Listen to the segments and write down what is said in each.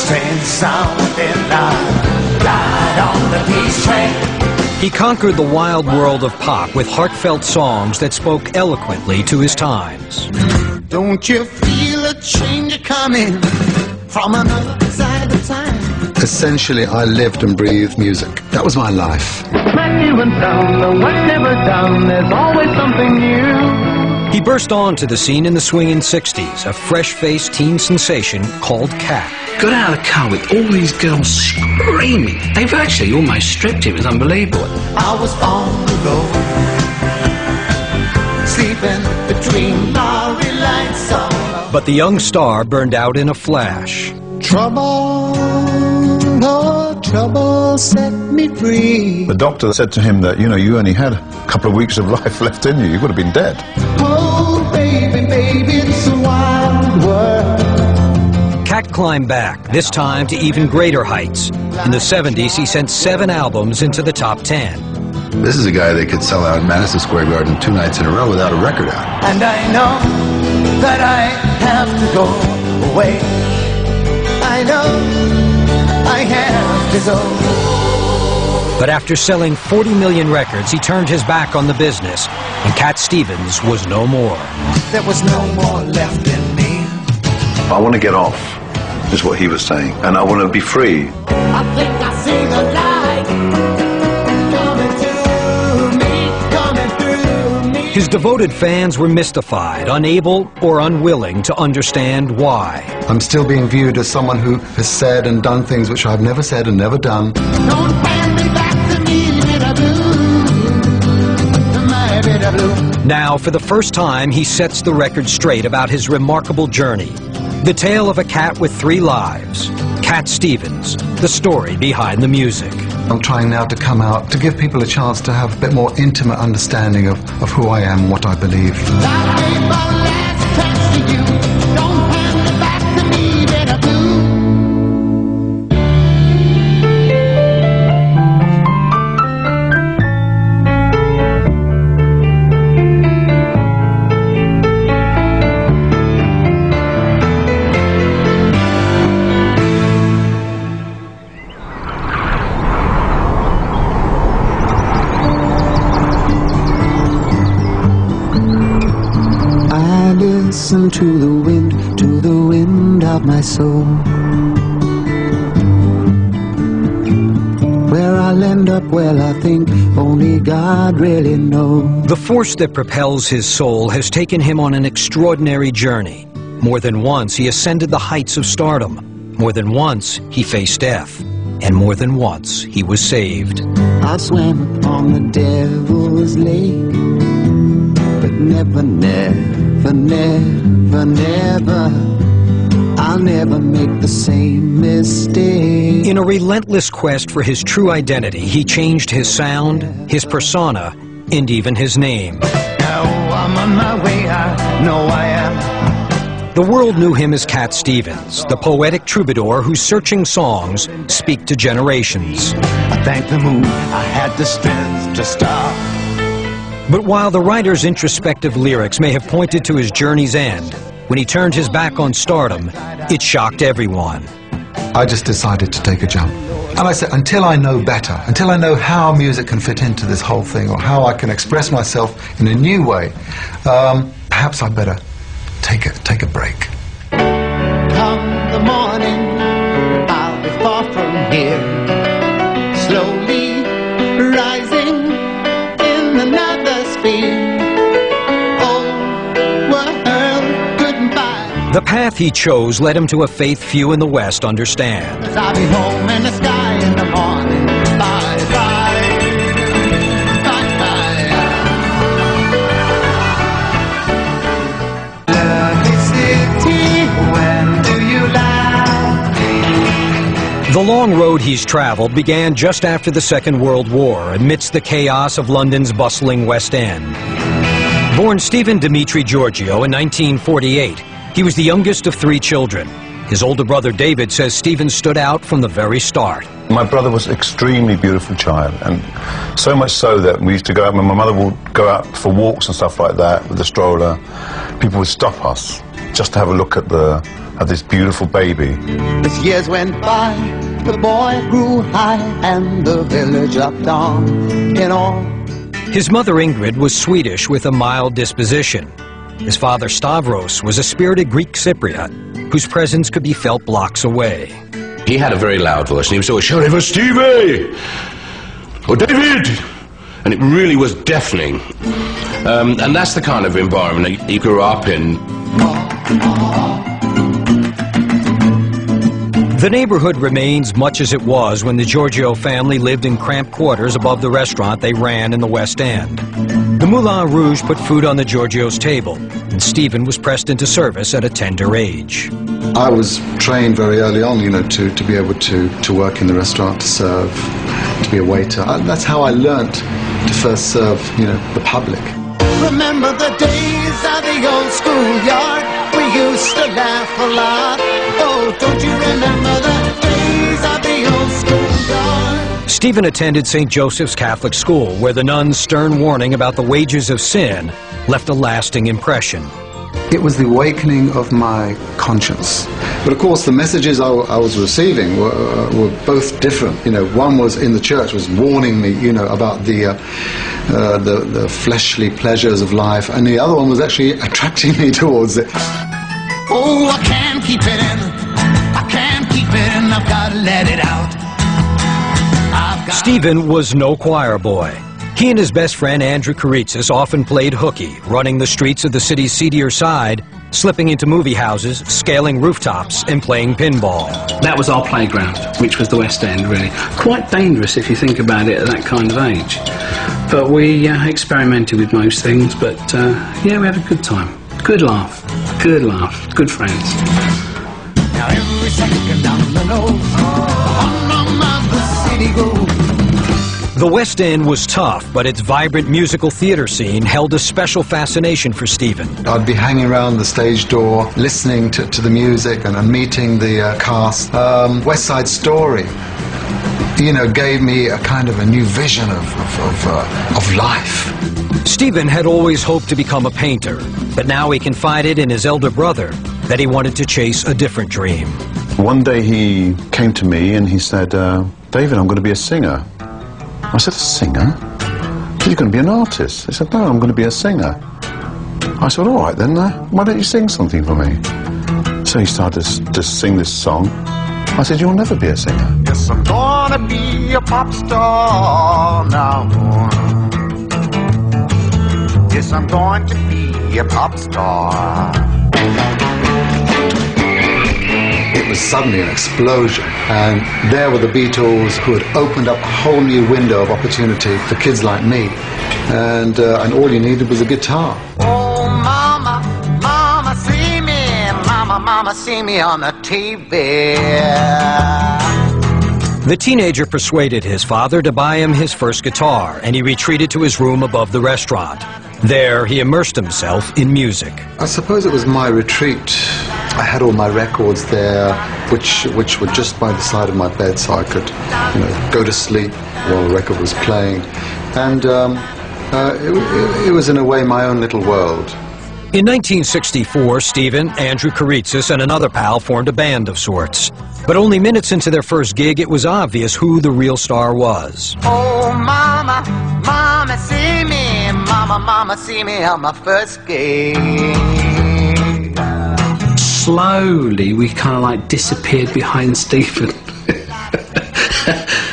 strange sound and I ride on the peace train. He conquered the wild world of pop with heartfelt songs that spoke eloquently to his times. Don't you feel a change coming from another side of time? Essentially, I lived and breathed music. That was my life. Matthew and Tom, the what's never done, there's always something new. He burst onto the scene in the swinging 60s, a fresh-faced teen sensation called Cat. Got out of the car with all these girls screaming. They virtually almost stripped him. It was unbelievable. I was on the road, sleeping between lorry lights. But the young star burned out in a flash. Trouble, oh, trouble set me free. The doctor said to him that, you only had a couple of weeks of life left in you. You would have been dead. Oh, baby, baby, it's a wild world. Cat climbed back, this time to even greater heights. In the 70s, he sent 7 albums into the top 10. This is a guy that could sell out Madison Square Garden 2 nights in a row without a record out. And I know that I have to go away. I know I have to go. But after selling 40 million records, he turned his back on the business, and Cat Stevens was no more. There was no more left in me. I want to get off, is what he was saying, and I want to be free. I think I see the light coming through me. His devoted fans were mystified, unable or unwilling to understand why. I'm still being viewed as someone who has said and done things which I've never said and never done. Don't hand me back to me, bitter blue, my bitter blue. Now, for the first time, he sets the record straight about his remarkable journey. The tale of a cat with 3 lives. Cat Stevens, the story behind the music. I'm trying now to come out to give people a chance to have a bit more intimate understanding of who I am and what I believe. I gave my last touch to you. Don't hand me back to me, bitter blue. Listen to the wind of my soul. Where I'll end up, well, I think only God really knows. The force that propels his soul has taken him on an extraordinary journey. More than once, he ascended the heights of stardom. More than once, he faced death. And more than once, he was saved. I swam upon the devil's lake, but never, never, never, never, I'll never make the same mistake. In a relentless quest for his true identity, he changed his sound, his persona, and even his name. Now I'm on my way, I know I am. The world knew him as Cat Stevens, the poetic troubadour whose searching songs speak to generations. I thank the moon, I had the strength to stop. But while the writer's introspective lyrics may have pointed to his journey's end, when he turned his back on stardom, it shocked everyone. I just decided to take a jump. And I said, until I know better, until I know how music can fit into this whole thing, or how I can express myself in a new way, perhaps I'd better take a break. Come the morning, I'll be far from here, slowly rising in another sphere. The path he chose led him to a faith few in the West understand. I'll be home in the sky in the morning. Bye, bye. Bye, bye. Lovely city, when do you lie? The long road he's traveled began just after the Second World War, amidst the chaos of London's bustling West End. Born Stephen Dimitri Giorgio in 1948, he was the youngest of 3 children. His older brother David says Stephen stood out from the very start. My brother was an extremely beautiful child, and so much so that we used to go out, when my mother would go out for walks and stuff like that with the stroller, people would stop us just to have a look at this beautiful baby. As years went by, the boy grew high, and the village looked on in awe. His mother Ingrid was Swedish with a mild disposition. His father Stavros was a spirited Greek Cypriot whose presence could be felt blocks away. He had a very loud voice, and he was always shouting for Stevie or David, and it really was deafening. And that's the kind of environment he grew up in. The neighborhood remains much as it was when the Giorgio family lived in cramped quarters above the restaurant they ran in the West End. The Moulin Rouge put food on the Giorgio's table, and Stephen was pressed into service at a tender age. I was trained very early on, you know, to be able to work in the restaurant, to serve, to be a waiter. That's how I learnt to first serve, you know, the public. Remember the days of the old schoolyard? We used to laugh a lot. Oh, don't you remember the days of the old schoolyard? Stephen attended St. Joseph's Catholic School, where the nuns' stern warning about the wages of sin left a lasting impression. It was the awakening of my conscience. But of course, the messages I was receiving were both different. You know, one was in the church, was warning me, you know, about the fleshly pleasures of life, and the other one was actually attracting me towards it. Oh, I can't keep it in. I can't keep it in. I've got to let it out. Stephen was no choir boy. He and his best friend Andrew Karitsis often played hooky, running the streets of the city's seedier side, slipping into movie houses, scaling rooftops, and playing pinball. That was our playground, which was the West End, really. Quite dangerous if you think about it at that kind of age. But we experimented with most things, but yeah, we had a good time. Good laugh, good friends. Now every second down the nose, on the city goes. The West End was tough, but its vibrant musical theater scene held a special fascination for Stephen. I'd be hanging around the stage door, listening to the music and meeting the cast. West Side Story, you know, gave me a kind of a new vision of life. Stephen had always hoped to become a painter, but now he confided in his elder brother that he wanted to chase a different dream. One day he came to me and he said, David, I'm going to be a singer. I said, a singer? He said, you're going to be an artist. He said, no, I'm going to be a singer. I said, all right then, why don't you sing something for me? So he started to sing this song. I said, you'll never be a singer. Yes, I'm gonna be a pop star now. Yes, I'm going to be a pop star. It was suddenly an explosion, and there were the Beatles, who had opened up a whole new window of opportunity for kids like me, and all you needed was a guitar. Oh, mama, mama, see me, mama, see me on the TV. The teenager persuaded his father to buy him his first guitar, and he retreated to his room above the restaurant. There, he immersed himself in music. I suppose it was my retreat. I had all my records there, which were just by the side of my bed, so I could, you know, go to sleep while the record was playing. And it was, in a way, my own little world. In 1964, Stephen, Andrew Karitsis, and another pal formed a band of sorts. But only minutes into their first gig, it was obvious who the real star was. Oh, mama, mama, see me, mama, see me on my first gig. Slowly, we kind of like disappeared behind Stephen.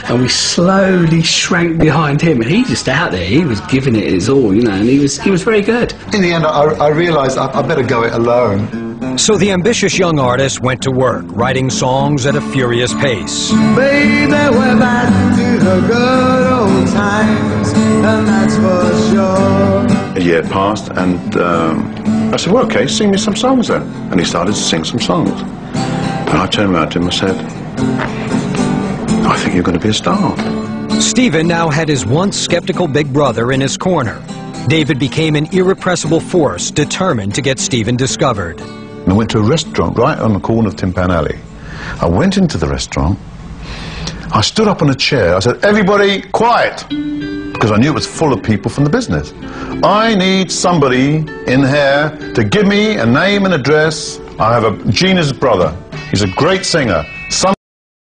And we slowly shrank behind him, and he just out there, he was giving it his all, you know, and he was very good. In the end, I realized I better go it alone. So the ambitious young artist went to work, writing songs at a furious pace. Baby, we're back to the good old times, and that's for sure. A year passed, and I said, well, okay, sing me some songs then. And he started to sing some songs. And I turned around to him and said, I think you're going to be a star. Stephen now had his once skeptical big brother in his corner. David became an irrepressible force, determined to get Stephen discovered. And I went to a restaurant right on the corner of Timpan Alley. I went into the restaurant. I stood up on a chair. I said, everybody, quiet, because I knew it was full of people from the business. I need somebody in here to give me a name and address. I have a genius brother. He's a great singer.